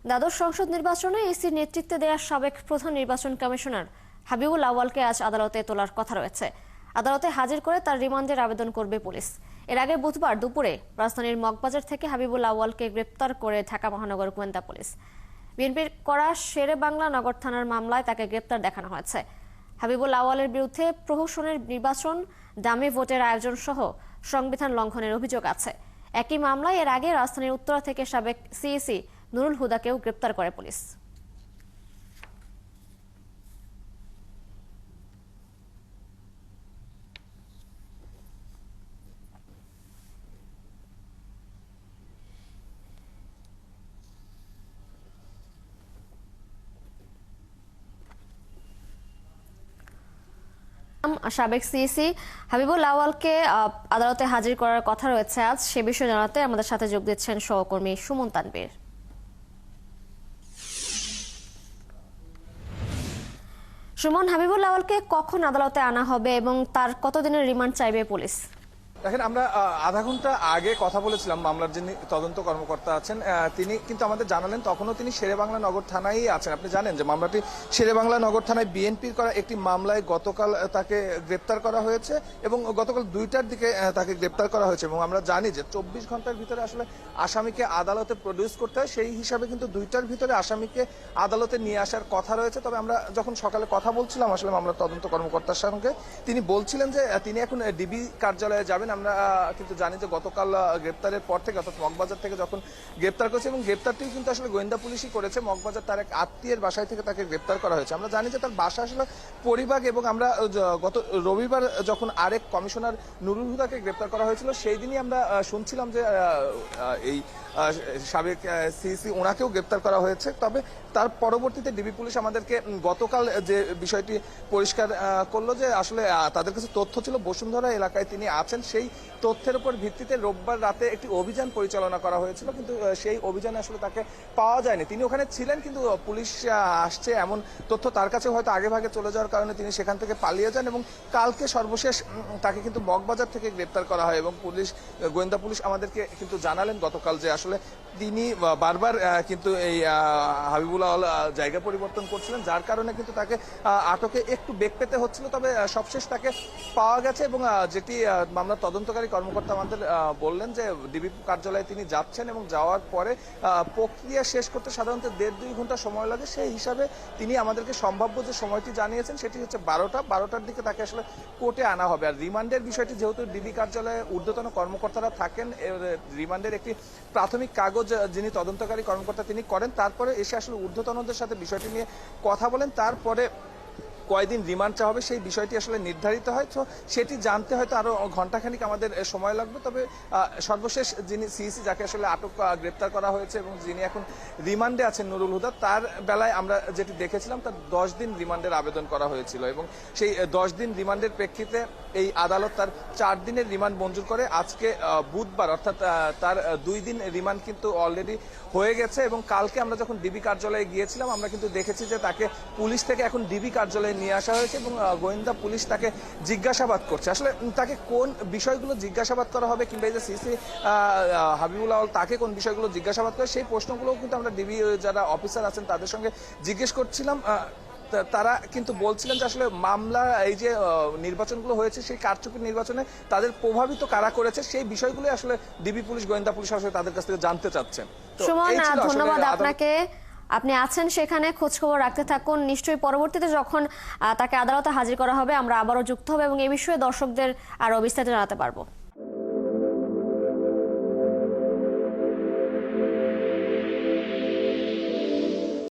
দ্বাদশ সংসদ নির্বাচনে ইসির নেতৃত্বে দেওয়া সাবেক প্রধান নির্বাচন কমিশনার হাবিবুল আউয়ালকে আজ আদালতে তোলার কথা রয়েছে। আদালতে হাজির করে তার রিমান্ডের আবেদন করবে পুলিশ। এর আগে বুধবার দুপুরে রাজধানীর মগবাজার থেকে হাবিবুল আউয়ালকে গ্রেপ্তার করে ঢাকা মহানগর গোয়েন্দা পুলিশ। বিএনপির করা শেরে বাংলা নগর থানার মামলায় তাকে গ্রেপ্তার দেখানো হয়েছে। হাবিবুল আউয়ালের বিরুদ্ধে প্রহসনের নির্বাচন, ডামি ভোটের আয়োজন সহ সংবিধান লঙ্ঘনের অভিযোগ আছে। একই মামলায় এর আগে রাজধানীর উত্তরা থেকে সাবেক সিইসি নুরুল হুদাকেও গ্রেপ্তার করে পুলিশ। সাবেক সিইসি হাবিবুল আউয়ালকে আদালতে হাজির করার কথা রয়েছে আজ। সে বিষয়ে জানাতে আমাদের সাথে যোগ দিচ্ছেন সহকর্মী সুমন তানভীর। সুমন, হাবিবুল আউয়ালকে কখন আদালতে আনা হবে এবং তার কতদিনের রিমান্ড চাইবে পুলিশ? দেখেন, আমরা আধা ঘন্টা আগে কথা বলেছিলাম মামলার যিনি তদন্ত কর্মকর্তা আছেন, তিনি কিন্তু আমাদের জানালেন তখনও তিনি শেরেবাংলা নগর থানায় আছেন। আপনি জানেন যে মামলাটি শেরেবাংলা নগর থানায় বিএনপির করা একটি মামলায় গতকাল তাকে গ্রেপ্তার করা হয়েছে এবং গতকাল 2টার দিকে তাকে গ্রেপ্তার করা হয়েছে। এবং আমরা জানি যে 24 ঘন্টার ভিতরে আসলে আসামিকে আদালতে প্রডিউস করতে হয়, সেই হিসাবে কিন্তু 2টার ভিতরে আসামিকে আদালতে নিয়ে আসার কথা রয়েছে। তবে আমরা যখন সকালে কথা বলছিলাম আসলে মামলার তদন্ত কর্মকর্তার সঙ্গে, তিনি বলছিলেন যে তিনি এখন ডিবি কার্যালয়ে যাবেন। আমরা কিন্তু জানি যে গতকাল গ্রেপ্তারের পর থেকে অর্থাৎ মগবাজার থেকে যখন গ্রেপ্তার করেছে এবং গ্রেপ্তারটিও কিন্তু আসলে গোয়েন্দা পুলিশই করেছে, মগবাজার তার এক আত্মীয়ের বাসায় থেকে তাকে গ্রেপ্তার করা হয়েছে। আমরা জানি যে তার বাসা আসলে পরিবাগ এবং আমরা গত রবিবার যখন আরেক কমিশনার নুরুল হুদাকে গ্রেপ্তার করা হয়েছিল সেই দিনই আমরা শুনছিলাম যে এই সাবেক সিইসি ওনাকেও গ্রেপ্তার করা হয়েছে। তবে তার পরবর্তীতে ডিবি পুলিশ আমাদেরকে গতকাল যে বিষয়টি পরিষ্কার করলো যে আসলে তাদের কাছে তথ্য ছিল বসুন্ধরা এলাকায় তিনি আছেন। সেই তথ্যের উপর ভিত্তিতে রোববার রাতে একটি অভিযান পরিচালনা করা হয়েছিল, কিন্তু সেই অভিযানে আসলে তাকে পাওয়া যায়নি। তিনি ওখানে ছিলেন কিন্তু পুলিশ আসছে এমন তথ্য তার কাছে হয়তো আগে ভাগে চলে যাওয়ার কারণে তিনি সেখান থেকে পালিয়ে যান এবং কালকে সর্বশেষ তাকে কিন্তু মগবাজার থেকে গ্রেপ্তার করা হয়। এবং গোয়েন্দা পুলিশ আমাদেরকে কিন্তু জানালেন গতকাল যে আসলে তিনি বারবার কিন্তু এই হাবিবুল আউয়াল জায়গা পরিবর্তন করছিলেন, যার কারণে কিন্তু তাকে আটকে একটু বেগ পেতে হচ্ছিল। তবে সবশেষ তাকে পাওয়া গেছে এবং যেটি মামলার তদন্তকারী কর্মকর্তা আমাদের বললেন যে ডিবি কার্যালয়ে তিনি যাচ্ছেন এবং যাওয়ার পরে প্রক্রিয়া শেষ করতে সাধারণত 1.5-2 ঘন্টা সময় লাগে। সেই হিসাবে তিনি আমাদেরকে সম্ভাব্য যে সময়টি জানিয়েছেন সেটি হচ্ছে 12টার দিকে তাকে আসলে কোর্টে আনা হবে। আর রিমান্ডের বিষয়টি যেহেতু ডিবি কার্যালয়ে ঊর্ধ্বতন কর্মকর্তারা থাকেন, রিমান্ডের একটি প্রাথমিক কাগজ যিনি তদন্তকারী কর্মকর্তা তিনি করেন, তারপরে এসে আসলে ঊর্ধ্বতনদের সাথে বিষয়টি নিয়ে কথা বলেন, তারপরে কয়দিন রিমান্ড চাওয়া হবে সেই বিষয়টি আসলে নির্ধারিত হয়। তো সেটি জানতে হয়তো আরো ঘন্টাখানিক আমাদের সময় লাগবে। তবে সর্বশেষ যিনি সিইসি যাকে আসলে গ্রেপ্তার করা হয়েছে এবং যিনি এখন রিমান্ডে আছেন নুরুল হুদা, তার বেলায় আমরা যেটি দেখেছিলাম তার 10 দিন রিমান্ডের আবেদন করা হয়েছিল এবং সেই 10 দিন রিমান্ডের প্রেক্ষিতে এই আদালত তার 4 দিনের রিমান্ড মঞ্জুর করে। আজকে বুধবার অর্থাৎ তার 2 দিন রিমান্ড কিন্তু অলরেডি হয়ে গেছে এবং কালকে আমরা যখন ডিবি কার্যালয়ে গিয়েছিলাম আমরা কিন্তু দেখেছি যে তাকে পুলিশ থেকে এখন ডিবি কার্যালয়ে নিয়ে আসা হয়েছে এবং গোয়েন্দা পুলিশ তাকে জিজ্ঞাসাবাদ করছে। আসলে তাকে কোন বিষয়গুলো জিজ্ঞাসাবাদ করা হবে কিংবা এই যে সিসি হাবিবুল আউয়াল তাকে কোন বিষয়গুলো জিজ্ঞাসাবাদ করে সেই প্রশ্নগুলো কিন্তু আমরা ডিবি যারা অফিসার আছেন তাদের সঙ্গে জিজ্ঞেস করছিলাম। তারা কিন্তু বলছিলেন যে আসলে মামলা এই যে নির্বাচনগুলো হয়েছে সেই কারচুপির নির্বাচনে তাদের প্রভাবিত কারা করেছে সেই বিষয়গুলো আসলে ডিবি পুলিশ গোয়েন্দা পুলিশ আসলে তাদের কাছ থেকে জানতে চাচ্ছেন। সুমন, ধন্যবাদ আপনাকে। আপনি আছেন সেখানে, খোঁজ খবর রাখতে থাকুন। নিশ্চয়ই পরবর্তীতে যখন তাকে আদালতে হাজির করা হবে আমরা আবারও যুক্ত হব এবং এই বিষয়ে দর্শকদের আরো বিস্তারিত জানাতে পারবো।